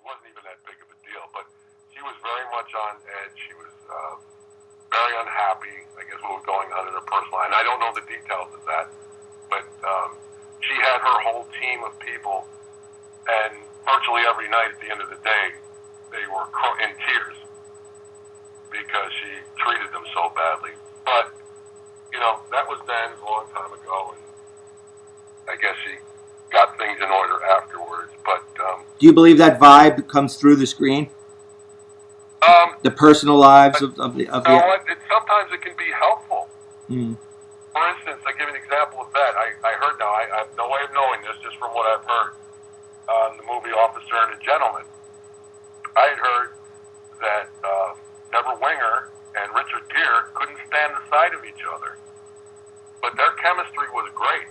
wasn't even that big of a deal. But she was very much on edge. She was very unhappy, I guess, what was going on in her personal life. And I don't know the details of that, but she had her whole team of people, and virtually every night at the end of the day, they were in tears because she treated them so badly. But, you know, that was then a long time ago, and I guess she got things in order afterwards. But do you believe that vibe comes through the screen? The personal lives of the. Sometimes it can be helpful. Mm. For instance, I give an example of that. I heard now. I have no way of knowing this, just from what I've heard. The movie Officer and a Gentleman. I had heard that Deborah Winger and Richard Gere couldn't stand the sight of each other, but their chemistry was great.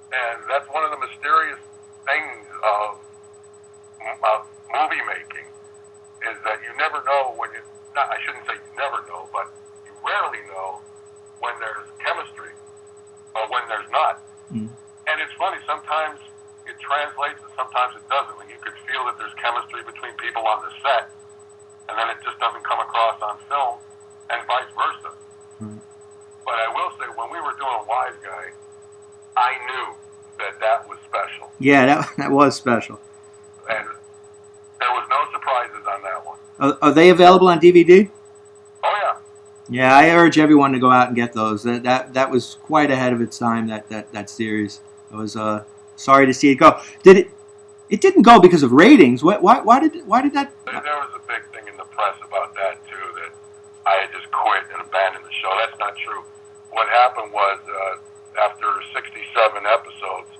And that's one of the mysterious things of movie making, is that you never know when I shouldn't say you never know, but you rarely know when there's chemistry or when there's not. Mm. And it's funny, sometimes it translates and sometimes it doesn't. When you could feel that there's chemistry between people on the set, and then it just doesn't come across on film, and vice versa. Mm. But I will say, when we were doing Wise Guy, I knew that was special. Yeah, that was special. And there was no surprises on that one. Are they available on DVD? Oh, yeah. Yeah, I urge everyone to go out and get those. That was quite ahead of its time. That series. I was sorry to see it go. It didn't go because of ratings. Why did that? There was a big thing in the press about that too. That I had just quit and abandoned the show. That's not true. What happened was after 67 episodes,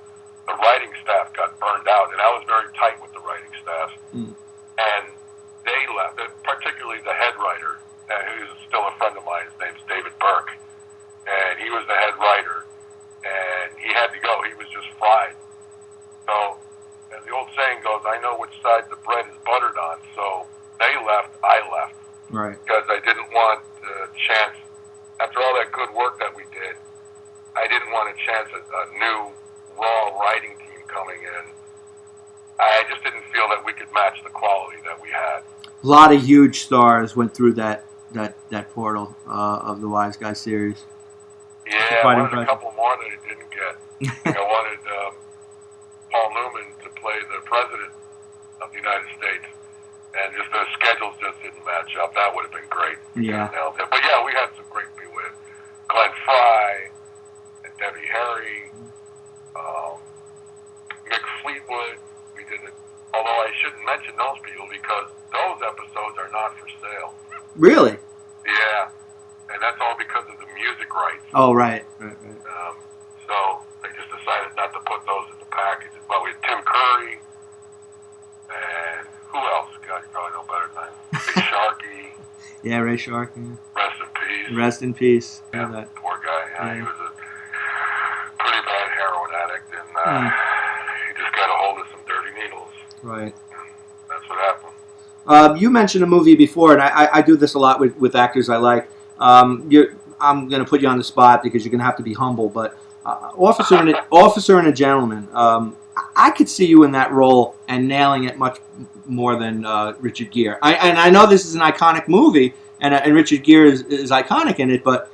the writing staff got burned out, and I was very tight with the writing staff. Mm. And they left, particularly the head writer, who's still a friend of mine. His name's David Burke, and he was the head writer, and he had to go. He was just fried. So, as the old saying goes, I know which side the bread is buttered on. So they left, I left. Right. Because I didn't want a chance, after all that good work that we did, I didn't want a chance at a new, raw writing team coming in. I just didn't feel that we could match the quality that we had. A lot of huge stars went through that portal of the Wise Guy series. Yeah, I wanted a couple more that I didn't get. I wanted Paul Newman to play the president of the United States, and just the schedules just didn't match up. That would have been great. Yeah. But yeah, we had some great people with Glenn Fry and Debbie Harry, Mick Fleetwood. We did it. Although I shouldn't mention those people because those episodes are not for sale. Really? Yeah, and that's all because of the music rights. Oh, right. So they just decided not to put those in the package. But we had Tim Curry, and who else? God, you probably know better than I. Big Sharkey. Yeah, Ray Sharkey. Rest in peace. Rest in peace. Yeah, that. Poor guy. Yeah, he was a pretty bad heroin addict, and he just got a hold of some dirty needles. Right. And that's what happened. You mentioned a movie before, and I do this a lot with actors I like. I'm going to put you on the spot because you're going to have to be humble, but Officer and a Gentleman. I could see you in that role and nailing it much more than Richard Gere. And I know this is an iconic movie, and Richard Gere is iconic in it, but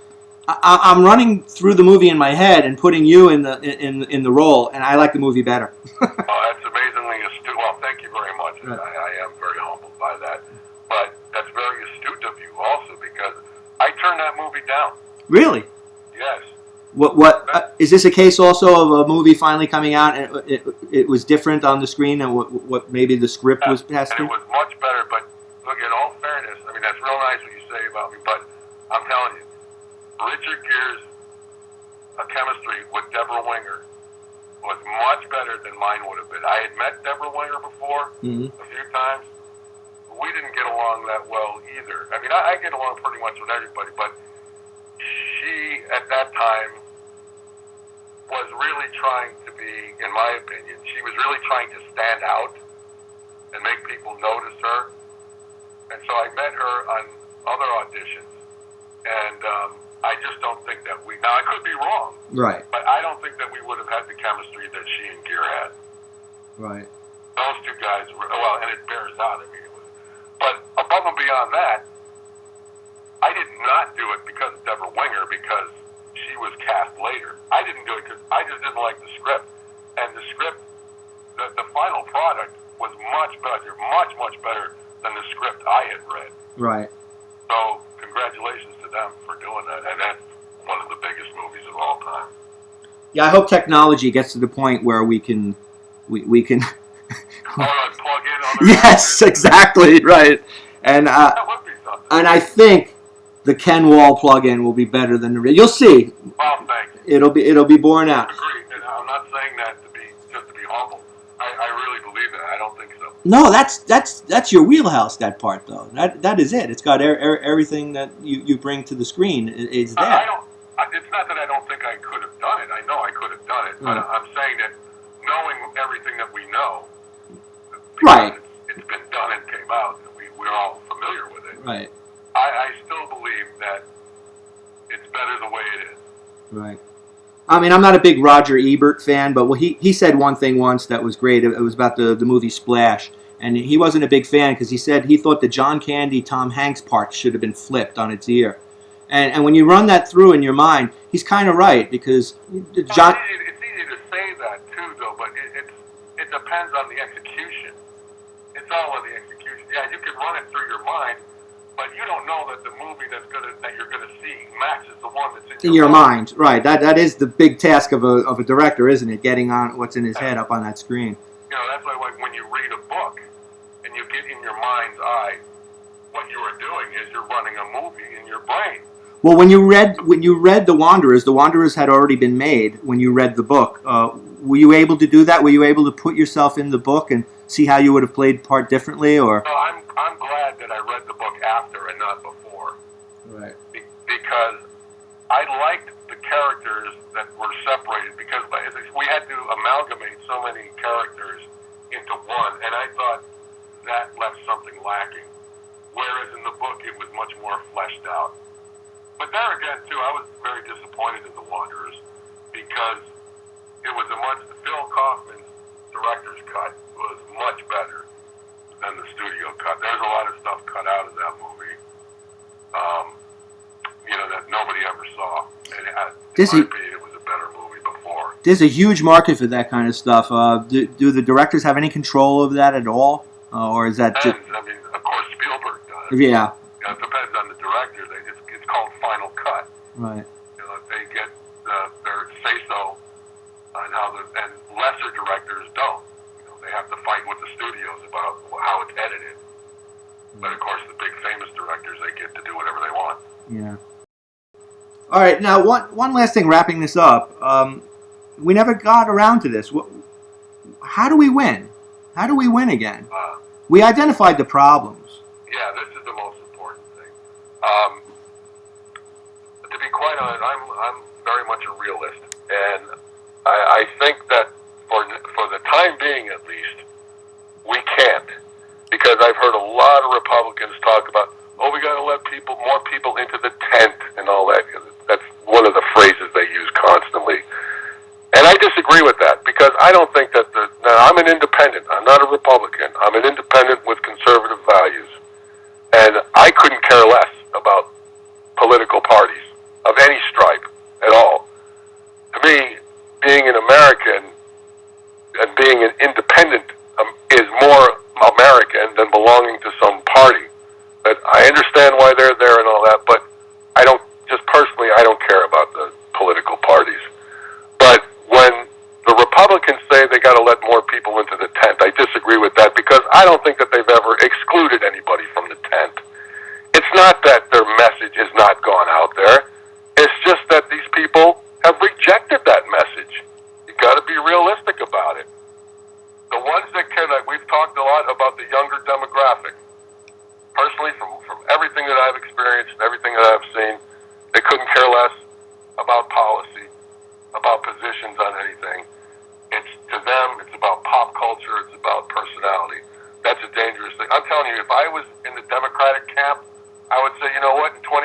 I'm running through the movie in my head and putting you in the role, and I like the movie better. That's amazingly astute. Well, thank you very much. Right. I am very humbled by that. But that's very astute of you also, because I turned that movie down. Really? Yes. What is this a case also of a movie finally coming out and it was different on the screen than what maybe the script was passed through? It was much better, but look, in all fairness, I mean, that's real nice what you say about me, but I'm telling you, Richard Gere's chemistry with Deborah Winger was much better than mine would have been. I had met Deborah Winger before a few times. We didn't get along that well either. I mean, I get along pretty much with everybody, but she, at that time, was really trying to be, in my opinion, she was really trying to stand out and make people notice her. And so I met her on other auditions, and I just don't think that now I could be wrong, right? But I don't think that we would have had the chemistry that she and Gere had. Right. Those two guys were, well, and it bears out. I mean, it was, but above and beyond that, I did not do it because of Deborah Winger, because she was cast later. I didn't do it because I just didn't like the script. And the script, the final product was much better, much better than the script I had read. Right. So congratulations to them for doing that. And that's one of the biggest movies of all time. Yeah, I hope technology gets to the point where we can. Oh, like plug in other Yes, actors? exactly, right. And That would be something. and I think the Ken Wahl plug-in will be better than the. You'll see. Well, thank you. It'll be borne out. Agreed. And I'm not saying that to be just to be humble. I really believe that. I don't think so. No, that's your wheelhouse. That part, though, that is it. It's got everything that you bring to the screen is there. I don't. It's not that I don't think I could have done it. I know I could have done it, but I'm saying that knowing everything that we know, Right. It's been done and came out, and we're all familiar with it. Right. I still believe that it's better the way it is. Right. I mean, I'm not a big Roger Ebert fan, but he said one thing once that was great. It was about the movie Splash, and he wasn't a big fan because he said he thought the John Candy Tom Hanks part should have been flipped on its ear. And when you run that through in your mind, he's kind of right, because John. It's easy to say that too, though, but it depends on the execution. It's all on the execution. Yeah, you can run it through your mind, but you don't know that the movie that you're gonna see matches the one that's In your mind, right? That is the big task of a director, isn't it? Getting on what's in his head up on that screen. You know, that's why when you read a book and you get in your mind's eye, what you are doing is you're running a movie in your brain. Well, when you read The Wanderers had already been made. When you read the book, were you able to do that? Were you able to put yourself in the book and see how you would have played the part differently, or? No, I'm glad that I read the book after and not before. Right. Because I liked the characters that were separated, because we had to amalgamate so many characters into one, and I thought that left something lacking. Whereas in the book, it was much more fleshed out. But there again, too, I was very disappointed in The Wanderers, because it was Phil Kaufman's director's cut was much better than the studio cut. There's a lot of stuff cut out of that movie, that nobody ever saw. And in my opinion, it was a better movie before. There's a huge market for that kind of stuff. Do the directors have any control of that at all, or is that just? I mean, of course, Spielberg does. Yeah. It depends on the director. It's called final cut. Right. They get their say-so on how and lesser directors don't. They have to fight with the studios about how it's edited. But of course, the big famous directors, they get to do whatever they want. Yeah. All right. Now, one last thing. Wrapping this up, we never got around to this. How do we win? How do we win again? We identified the problems. Yeah, this is the most important thing. To be quite honest, I'm very much a realist, and I think that for the time being, at least, we can't, because I've heard a lot of Republicans talk about, we got to let more people into the tent and all that. That's one of the phrases they use constantly. And I disagree with that, because I don't think that now I'm an independent. I'm not a Republican. I'm an independent with conservative values. And I couldn't care less about political parties of any stripe at all. To me, being an American and being an independent is more American than belonging to some party. But I understand why they're there and all that, but I don't care about the political parties. But when the Republicans say they got to let more people into the tent, I disagree with that, because I don't think that they've ever excluded anybody from the tent. It's not that their message has not gone out there. It's just that these people have rejected that message. You got to be realistic about it. The ones that can, we've talked a lot about the younger demographic. Personally, from everything that I've experienced and everything that I've seen, they couldn't care less about policy, about positions on anything. To them, it's about pop culture, it's about personality. That's a dangerous thing. I'm telling you, if I was in the Democratic camp, I would say, you know what, in 20